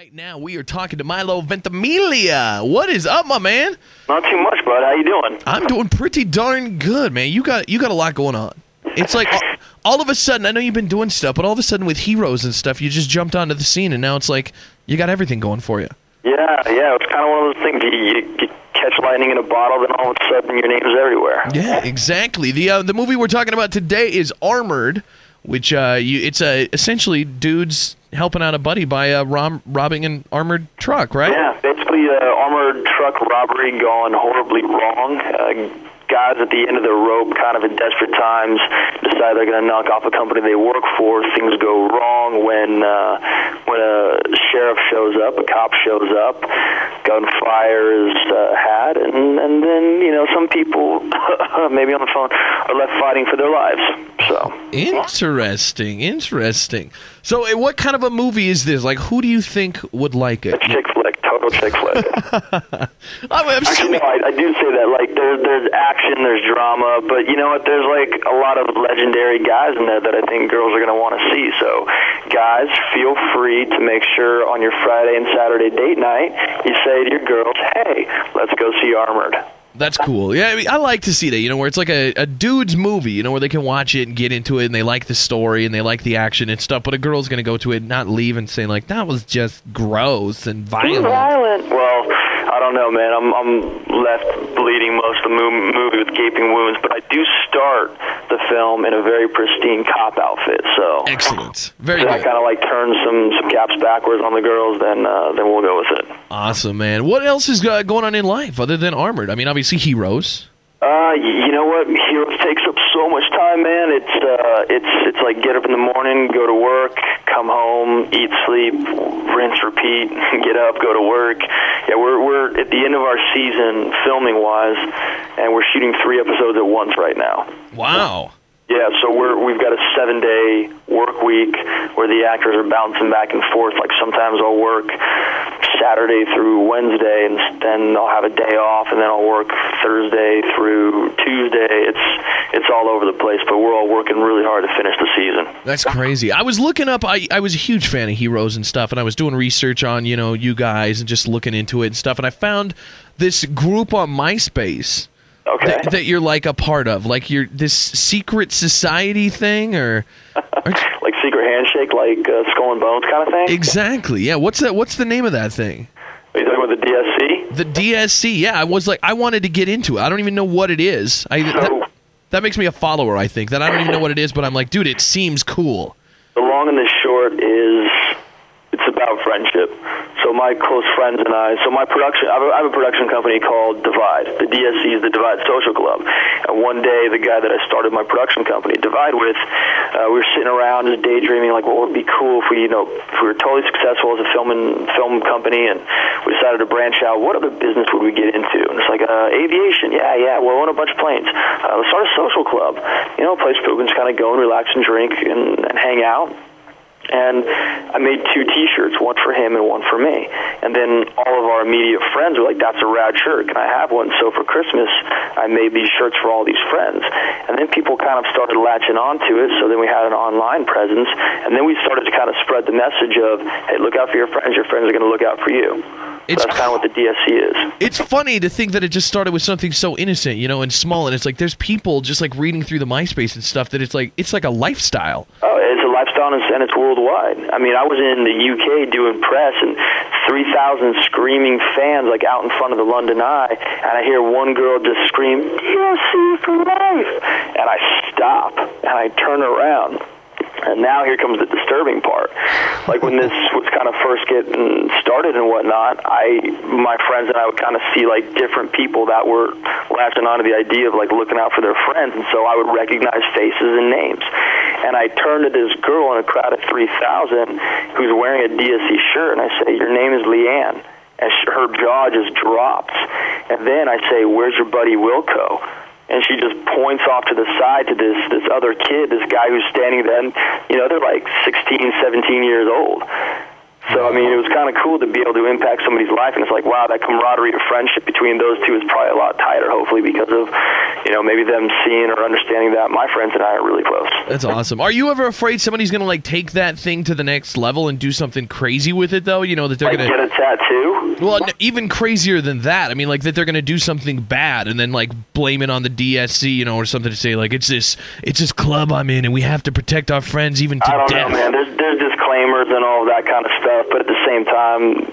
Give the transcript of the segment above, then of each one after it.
Right now, we are talking to Milo Ventimiglia. What is up, my man? Not too much, bud. How you doing? I'm doing pretty darn good, man. You got a lot going on. It's like all of a sudden, I know you've been doing stuff, but all of a sudden with Heroes and stuff, you just jumped onto the scene, and now it's like you got everything going for you. Yeah. It's kind of one of those things. You catch lightning in a bottle, then all of a sudden your name's everywhere. Yeah, exactly. The movie we're talking about today is Armored, which it's essentially dudes helping out a buddy by robbing an armored truck, right? Yeah, basically armored truck robbery gone horribly wrong. Guys at the end of the rope, kind of in desperate times, decide they're going to knock off a company they work for. Things go wrong when a sheriff shows up, a cop shows up, gunfire is had, and then some people, maybe on the phone, are left fighting for their lives. So interesting. So, what kind of a movie is this? Like, who do you think would like it? It's chick flick, total chick flick. Actually, I do say that. Like, there's action, there's drama, but you know what? There's like a lot of legendary guys in there that I think girls are going to want to see. So, guys, feel free to make sure on your Friday and Saturday date night you say to your girls, "Hey, let's go see Armored." That's cool. Yeah, I like to see that, where it's like a dude's movie, where they can watch it and get into it and they like the story and they like the action and stuff, but a girl's going to go to it and not leave and say, like, that was just gross and violent. Well, I don't know, man. I'm left bleeding most of the movie with gaping wounds, but I do start the film in a very pristine cop outfit, so... Excellent. Very good. That kind of like turns some caps backwards on the girls, then we'll go with it. Awesome, man. What else is going on in life other than Armored? I mean, obviously Heroes. You know what? Heroes takes up so much time, man. It's like get up in the morning, go to work, come home, eat, sleep, rinse, repeat, get up, go to work. Yeah, we're at the end of our season filming wise, and we're shooting 3 episodes at once right now. Wow. Yeah, so we've got a 7-day work week where the actors are bouncing back and forth. Like sometimes I'll work Saturday through Wednesday, and then I'll have a day off, and then I'll work Thursday through Tuesday. It's all over the place, but we're all working really hard to finish the season. That's crazy. I was looking up. I was a huge fan of Heroes and stuff, and I was doing research on you guys and just looking into it and stuff, and I found this group on MySpace. Okay. That you're like a part of, like you're this secret society thing, or like secret handshake, like Skull and Bones kind of thing. Exactly. Yeah. What's the name of that thing? Are you talking about the DSC? The DSC. Yeah. I wanted to get into it. I don't even know what it is. That makes me a follower. I think that I don't even know what it is, but I'm like, dude, it seems cool. The long and the short is it's about friendship. So my close friends and I, I have a production company called Divide. The DSC is the Divide Social Club. And one day, the guy that I started my production company, Divide, with, we were sitting around just daydreaming, like, what would be cool if we were totally successful as a film company, and we decided to branch out. What other business would we get into? And it's like, aviation. Yeah, we'll own a bunch of planes. Let's start a social club. A place people can just kind of go and relax and drink and hang out. And I made 2 T-shirts, one for him and one for me. And then all of our immediate friends were like, that's a rad shirt. Can I have one? So for Christmas, I made these shirts for all these friends. And then people kind of started latching onto it, so then we had an online presence. And then we started to kind of spread the message of, hey, look out for your friends are going to look out for you. That's kind of what the DSC is. It's funny to think that it just started with something so innocent, and small, and it's like there's people just like reading through the MySpace and stuff that it's like a lifestyle. Oh, it's a lifestyle, and it's worldwide. I mean, I was in the UK doing press, and 3,000 screaming fans like out in front of the London Eye, and I hear one girl just scream, DSC for life! And I stop, and I turn around. And now here comes the disturbing part. Like when this was kind of first getting started and whatnot, my friends and I would kind of see like different people that were latching onto the idea of like looking out for their friends, and so I would recognize faces and names. And I turned to this girl in a crowd of 3,000 who's wearing a DSC shirt, and I say, "Your name is Leanne." And her jaw just drops. And then I say, "Where's your buddy Wilco?" And she just points off to the side to this other kid, this guy who's standing there. And, they're like 16, 17 years old. So, I mean, it was kind of cool to be able to impact somebody's life. And it's like, wow, that camaraderie of friendship between those two is probably a lot tighter, hopefully, because of, maybe them seeing or understanding that my friends and I are really close. That's awesome. Are you ever afraid somebody's going to, like, take that thing to the next level and do something crazy with it, though? That they're like going to get a tattoo? Well, even crazier than that. I mean, like, that they're going to do something bad and then, like, blame it on the DSC, or something to say, like, it's this club I'm in and we have to protect our friends even to death. I don't know, man. There's disclaimers and all of that kind of stuff, but at the same time,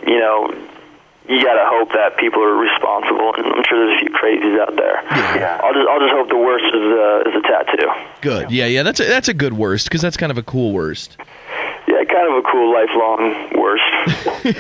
you gotta hope that people are responsible, and I'm sure there's a few crazies out there. Yeah. I'll just hope the worst is a tattoo. Good. Yeah. That's a good worst, because that's kind of a cool worst. Yeah, kind of a cool lifelong worst.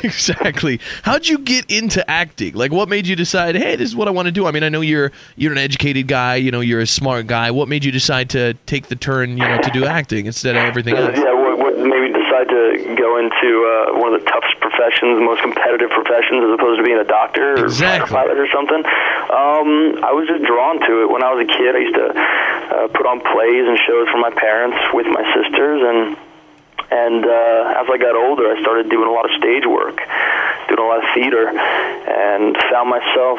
Exactly. How'd you get into acting? Like, what made you decide, hey, this is what I want to do? I mean, I know you're an educated guy. You're a smart guy. What made you decide to take the turn, to do acting instead of everything else? Yeah. What made me decide to go into one of the toughest professions, the most competitive professions, as opposed to being a doctor or a pilot or something? I was just drawn to it. When I was a kid, I used to put on plays and shows for my parents with my sisters, and as I got older, I started doing a lot of stage work, doing a lot of theater, and found myself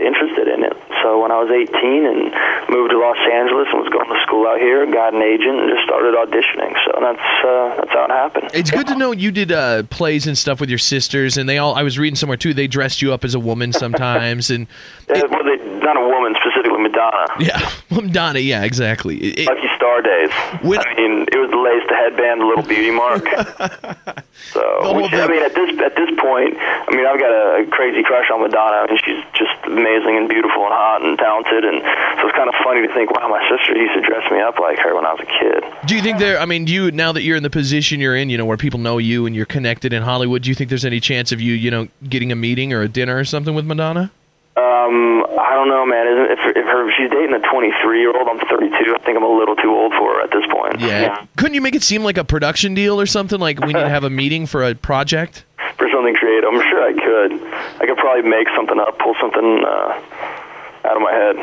interested in it. So when I was 18 and moved to Los Angeles and was going to school out here, got an agent and just started auditioning. So that's how it happened. It's good to know you did plays and stuff with your sisters, and I was reading somewhere too, they dressed you up as a woman sometimes. And not a woman, specifically Madonna. Yeah, Madonna, yeah, exactly. Lucky Star days. It was the lace, the headband, the little beauty mark. So, at this point, I've got a crazy crush on Madonna. She's just amazing and beautiful and hot and talented, and so it's kind of funny to think, wow, my sister used to dress me up like her when I was a kid. Do you think now that you're in the position you're in, where people know you and you're connected in Hollywood, do you think there's any chance of you, getting a meeting or a dinner or something with Madonna? I don't know, man. If she's dating a 23-year-old, I'm 32. I think I'm a little too old for her at this point. Yeah. Couldn't you make it seem like a production deal or something? Like we need to have a meeting for a project? For something creative. I'm sure I could. I could probably make something up, pull something out of my head.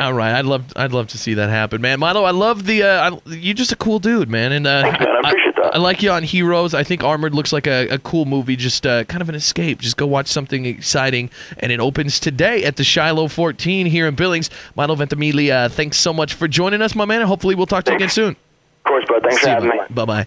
All right. I'd love to see that happen, man. Milo, I love you're just a cool dude, man. And thanks, man. I appreciate that. I like you on Heroes. I think Armored looks like a cool movie, just kind of an escape. Just go watch something exciting, and it opens today at the Shiloh 14 here in Billings. Milo Ventimiglia, thanks so much for joining us, my man, and hopefully we'll talk to you again soon. Of course, bud. Thanks for having me. Bye-bye.